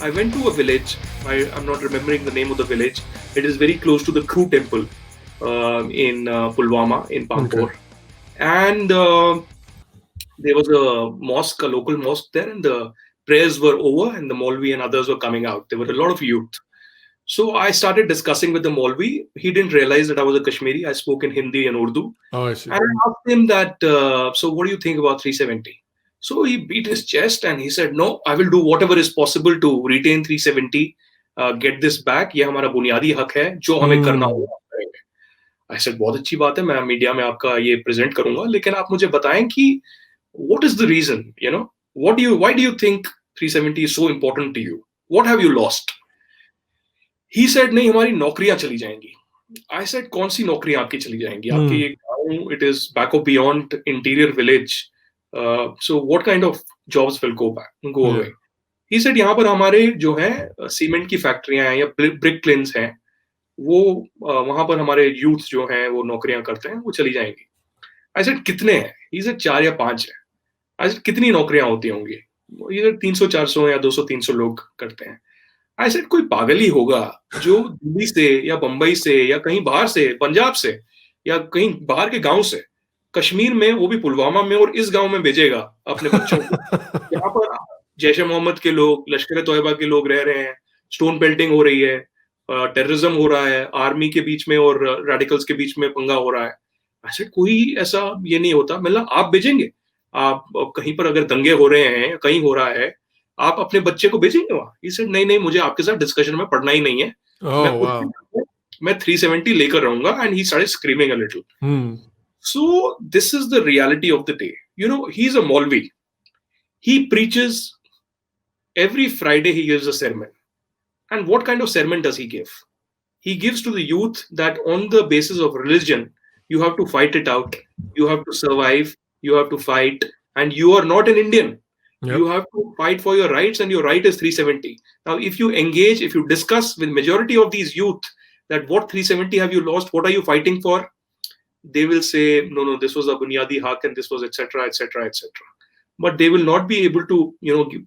I went to a village. I'm not remembering the name of the village. It is very close to the Crew Temple in Pulwama, in Pampore. Okay. And there was a mosque, a local mosque there, and the prayers were over, and the Maulvi and others were coming out. There were a lot of youth. So I started discussing with the Maulvi. He didn't realize that I was a Kashmiri. I spoke in Hindi and Urdu. Oh, I see. And I asked him that, so what do you think about 370? So he beat his chest and he said, no, I will do whatever is possible to retain 370, get this back. ये हमारा बुनियादी हक है, जो हमें करना होगा हम करेंगे. I said, बहुत अच्छी बात है, मैं मीडिया में आपका ये प्रेजेंट करूंगा, लेकिन आप मुझे बताएं कि what is the reason, why do you think 370 is so important to you? What have you lost? He said, नहीं, हमारी नौकरियां चली जाएंगी. I said, कौन सी नौकरियां आपकी चली जाएंगी? आपकी एक गांव, it is back of beyond interior village. So what kind of jobs will go away? He said, यहाँ पर हमारे जो है सीमेंट की फैक्ट्रियां हैं या ब्रिक क्लिन्स हैं, वो वहां पर हमारे यूथ जो हैं वो नौकरियां करते हैं, वो चली जाएंगी. I said, कितने हैं? He said, 4 या 5 है. I said, कितनी नौकरियां होती होंगी? He said, 300-400 या 200-300 लोग करते हैं. I said, कोई पागल ही होगा जो दिल्ली से या बंबई से या कहीं बाहर से, पंजाब से या कहीं बाहर के गांव से कश्मीर में, वो भी पुलवामा में और इस गांव में भेजेगा अपने बच्चों को. यहाँ पर जैश ए मोहम्मद के लोग, लश्कर ए तोयबा के लोग रह रहे हैं, स्टोन पेल्टिंग हो रही है, टेररिज्म हो रहा है, आर्मी के बीच में और रेडिकल्स के बीच में पंगा हो रहा है. ऐसे कोई ऐसा ये नहीं होता. मतलब आप भेजेंगे, आप कहीं पर अगर दंगे हो रहे हैं, कहीं हो रहा है, आप अपने बच्चे को भेजेंगे वहां? He said, नहीं, मुझे आपके साथ डिस्कशन में पढ़ना ही नहीं है. मैं 370 लेकर रहूंगा. And he started screaming a little. So this is the reality of the day. He's a Maulvi. He preaches every Friday. He gives a sermon. And what kind of sermon does he give? He gives to the youth that on the basis of religion, you have to fight it out. You have to survive. You have to fight. And you are not an Indian. Yep. You have to fight for your rights, and your right is 370. Now, if you engage, if you discuss with majority of these youth that what 370 have you lost, what are you fighting for? They will say, no, this was a bunyadi haq and this was etc., etc., etc. But they will not be able to,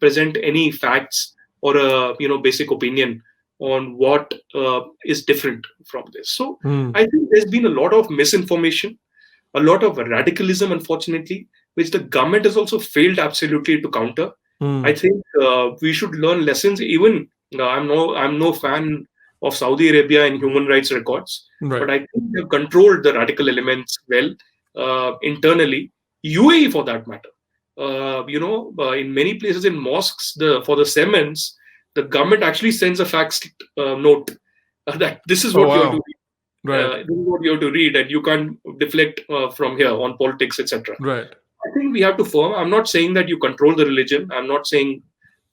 present any facts or a, basic opinion on what is different from this. So I think there's been a lot of misinformation, a lot of radicalism, unfortunately, which the government has also failed absolutely to counter. I think we should learn lessons. Even I'm no fan of Saudi Arabia in human rights records, but I think they've controlled the radical elements well internally. UAE, for that matter, in many places in mosques, for the sermons, the government actually sends a fax note that this is what you have to read. This is what you have to read, and you can't deflect from here on politics, etc. Right. I think we have to firm. I'm not saying that you control the religion. I'm not saying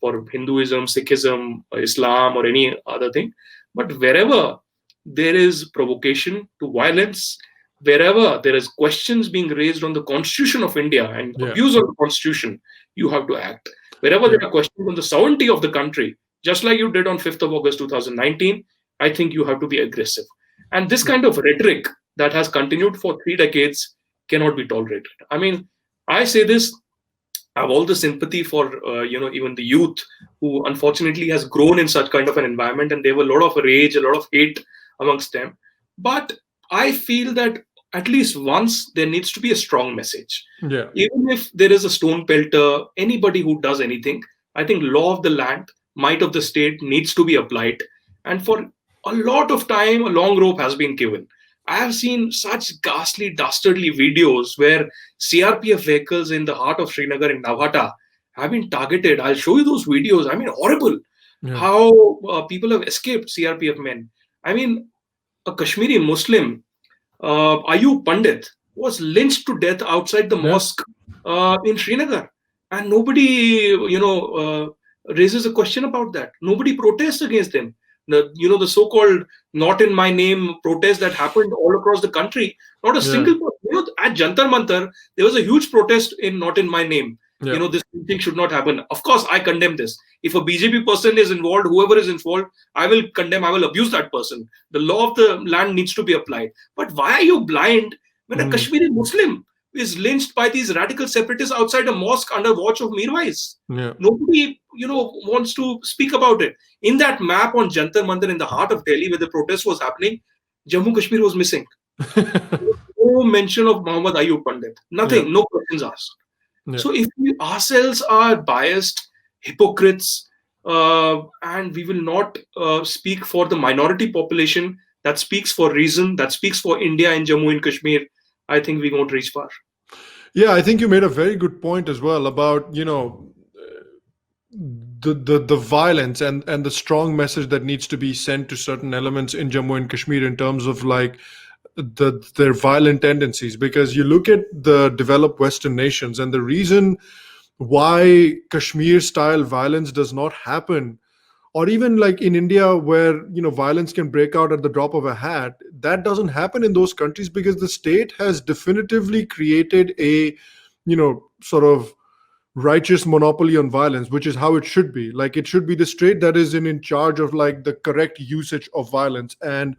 for Hinduism, Sikhism, Islam, or any other thing. But wherever there is provocation to violence, wherever there is questions being raised on the Constitution of India and abuse of the Constitution, you have to act. Wherever there are questions on the sovereignty of the country, just like you did on 5th of August 2019, I think you have to be aggressive. And this kind of rhetoric that has continued for 3 decades cannot be tolerated. I mean, I say this, I have all the sympathy for, even the youth who unfortunately has grown in such kind of an environment, and there were a lot of rage, a lot of hate amongst them. But I feel that at least once there needs to be a strong message. Yeah. Even if there is a stone pelter, anybody who does anything, I think law of the land, might of the state needs to be applied. And for a lot of time, a long rope has been given. I have seen such ghastly, dastardly videos where CRPF vehicles in the heart of Srinagar in Navhata have been targeted. I'll show you those videos. I mean, horrible. How people have escaped CRPF men. I mean, a Kashmiri Muslim, Ayub Pandit, was lynched to death outside the mosque in Srinagar. And nobody, raises a question about that. Nobody protests against them. The so-called "not in my name" protest that happened all across the country. Not a single person. At Jantar Mantar, there was a huge protest in "not in my name." This thing should not happen. Of course, I condemn this. If a BJP person is involved, whoever is involved, I will condemn, I will abuse that person. The law of the land needs to be applied. But why are you blind when a Kashmiri Muslim is lynched by these radical separatists outside a mosque under watch of Mirwais. Yeah. Nobody, wants to speak about it. In that map on Jantar Mandir in the heart of Delhi where the protest was happening, Jammu Kashmir was missing. No mention of Muhammad Ayub Pandit. Yeah. Nothing, no questions asked. Yeah. So if we ourselves are biased, hypocrites, and we will not speak for the minority population that speaks for reason, that speaks for India and Jammu and Kashmir, I think we won't reach far. Yeah, I think you made a very good point as well about, the violence and the strong message that needs to be sent to certain elements in Jammu and Kashmir in terms of like their violent tendencies. Because you look at the developed Western nations, and the reason why Kashmir style violence does not happen, or even like in India where violence can break out at the drop of a hat, that doesn't happen in those countries because the state has definitively created a sort of righteous monopoly on violence, which is how it should be. Like it should be the state that is in charge of like the correct usage of violence, and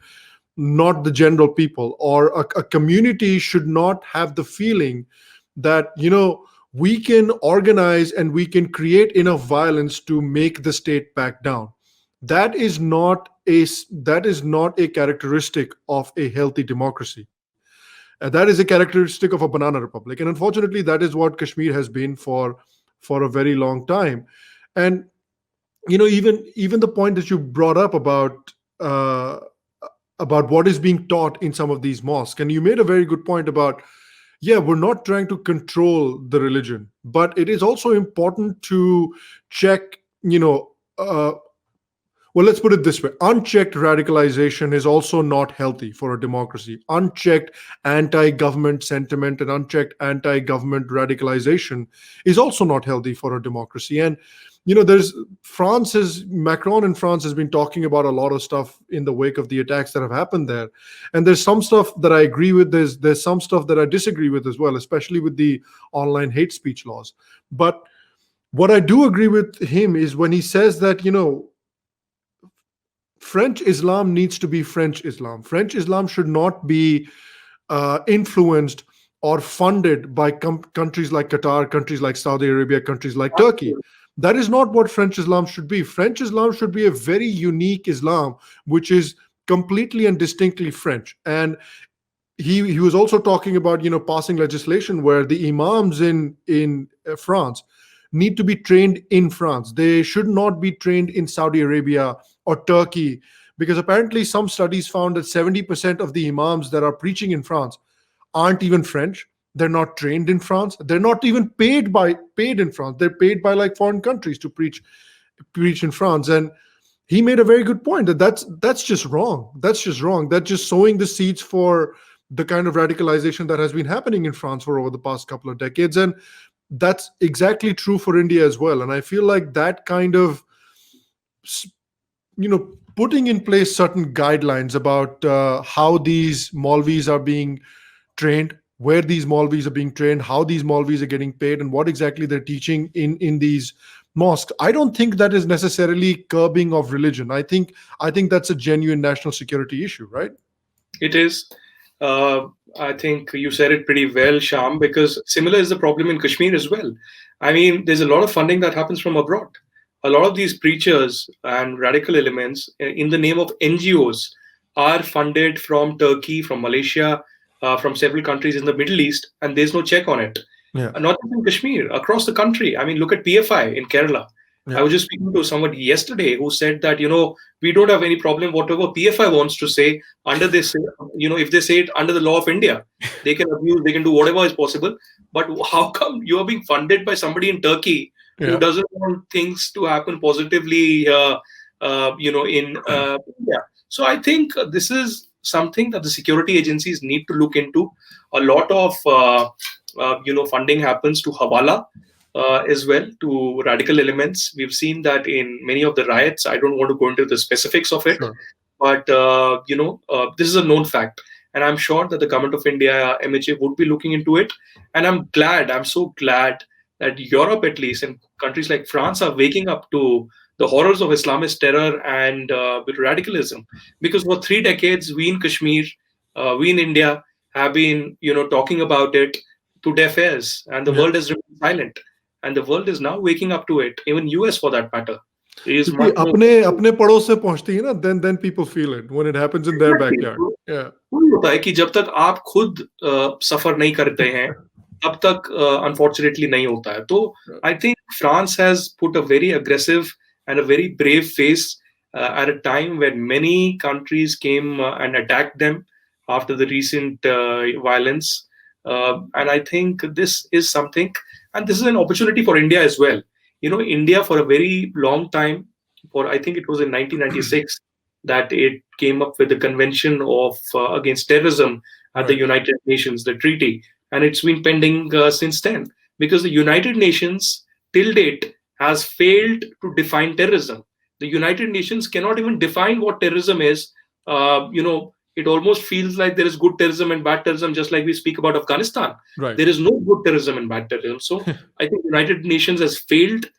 not the general people. Or a community should not have the feeling that we can organize and we can create enough violence to make the state back down. That is not a characteristic of a healthy democracy. That is a characteristic of a banana republic, and unfortunately that is what Kashmir has been for a very long time. And even the point that you brought up uh, about what is being taught in some of these mosques, and you made a very good point about, yeah, we're not trying to control the religion, but it is also important to check, well, let's put it this way: unchecked radicalization is also not healthy for a democracy. Unchecked anti government sentiment and unchecked anti government radicalization is also not healthy for a democracy. And there's Macron in France has been talking about a lot of stuff in the wake of the attacks that have happened there. And there's some stuff that I agree with, there's some stuff that I disagree with as well, especially with the online hate speech laws. But what I do agree with him is when he says that, French Islam needs to be French Islam. French Islam should not be influenced or funded by countries like Qatar, countries like Saudi Arabia, countries like Turkey. That is not what French Islam should be. French Islam should be a very unique Islam, which is completely and distinctly French. And he was also talking about passing legislation where the imams in France need to be trained in France. They should not be trained in Saudi Arabia or Turkey, because apparently some studies found that 70% of the imams that are preaching in France aren't even French. They're not trained in France. They're not even paid in France. They're paid by like foreign countries to preach in France. And he made a very good point that's just wrong. That's just wrong. That's just sowing the seeds for the kind of radicalization that has been happening in France for over the past couple of decades. And that's exactly true for India as well. And I feel like that kind of, putting in place certain guidelines about how these Maulvis are being trained, where these Maulvis are being trained, how these Maulvis are getting paid, and what exactly they're teaching in these mosques. I don't think that is necessarily curbing of religion. I think that's a genuine national security issue, right? It is. I think you said it pretty well, Sham, because similar is the problem in Kashmir as well. I mean, there's a lot of funding that happens from abroad. A lot of these preachers and radical elements in the name of NGOs are funded from Turkey, from Malaysia, from several countries in the Middle East, and there's no check on it. Yeah. Not just in Kashmir, across the country. I mean, look at PFI in Kerala. Yeah. I was just speaking to somebody yesterday who said that, we don't have any problem, whatever PFI wants to say, under this, if they say it under the law of India, they can abuse, they can do whatever is possible. But how come you are being funded by somebody in Turkey who doesn't want things to happen positively, in India? So I think this is something that the security agencies need to look into. A lot of, funding happens to Hawala. As well, to radical elements. We've seen that in many of the riots. I don't want to go into the specifics of it, Sure. but this is a known fact, and I'm sure that the government of India, MHA, would be looking into it. And I'm so glad that Europe, at least, and countries like France are waking up to the horrors of Islamist terror and with radicalism. Because for 3 decades, we in Kashmir, we in India have been, talking about it. to deaf ears, and the Yeah. world has remained silent. And the world is now waking up to it. Even US, for that matter, is क्योंकि much more. अपने अपने पड़ोस से पहुंचती है ना, then people feel it when it happens in their Exactly. backyard. Yeah. वही होता है कि जब तक आप खुद सफर नहीं करते हैं, तब तक अनफॉर्चुनेटली नहीं होता है. तो I think France has put a very aggressive and a very brave face at a time when many countries came and attacked them after the recent violence. And I think this is something, and this is an opportunity for India as well. You know, India for a very long time, for I think it was in 1996, that it came up with the Convention of against Terrorism at the Right. United Nations, the treaty, and it's been pending since then, because the United Nations till date has failed to define terrorism. The United Nations cannot even define what terrorism is. You know, it almost feels like there is good terrorism and bad terrorism, just like we speak about Afghanistan. Right. There is no good terrorism and bad terrorism. So I think United Nations has failed.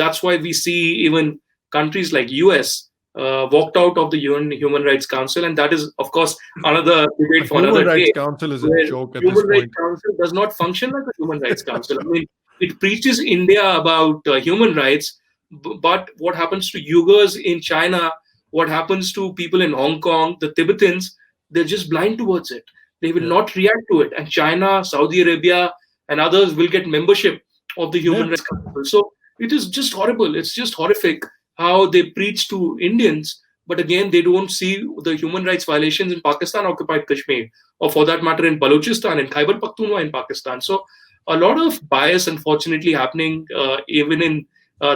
That's why we see even countries like US walked out of the UN Human Rights Council, and that is, of course, another debate for Human another day. Rights Council is a Where joke at this Human Rights point. Council does not function like a Human Rights Council. I mean, it preaches India about human rights, but what happens to Uyghurs in China, what happens to people in Hong Kong, the Tibetans, they're just blind towards it. They will Yeah. not react to it. And China, Saudi Arabia, and others will get membership of the Human Yeah. Rights Council. So it is just horrible. It's just horrific how they preach to Indians, but again, they don't see the human rights violations in Pakistan occupied Kashmir, or for that matter, in Balochistan and Khyber Pakhtunkhwa in Pakistan. So a lot of bias, unfortunately, happening even in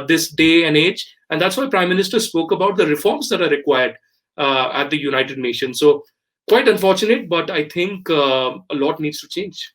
this day and age. And that's why Prime Minister spoke about the reforms that are required at the United Nations. So quite unfortunate, but I think a lot needs to change.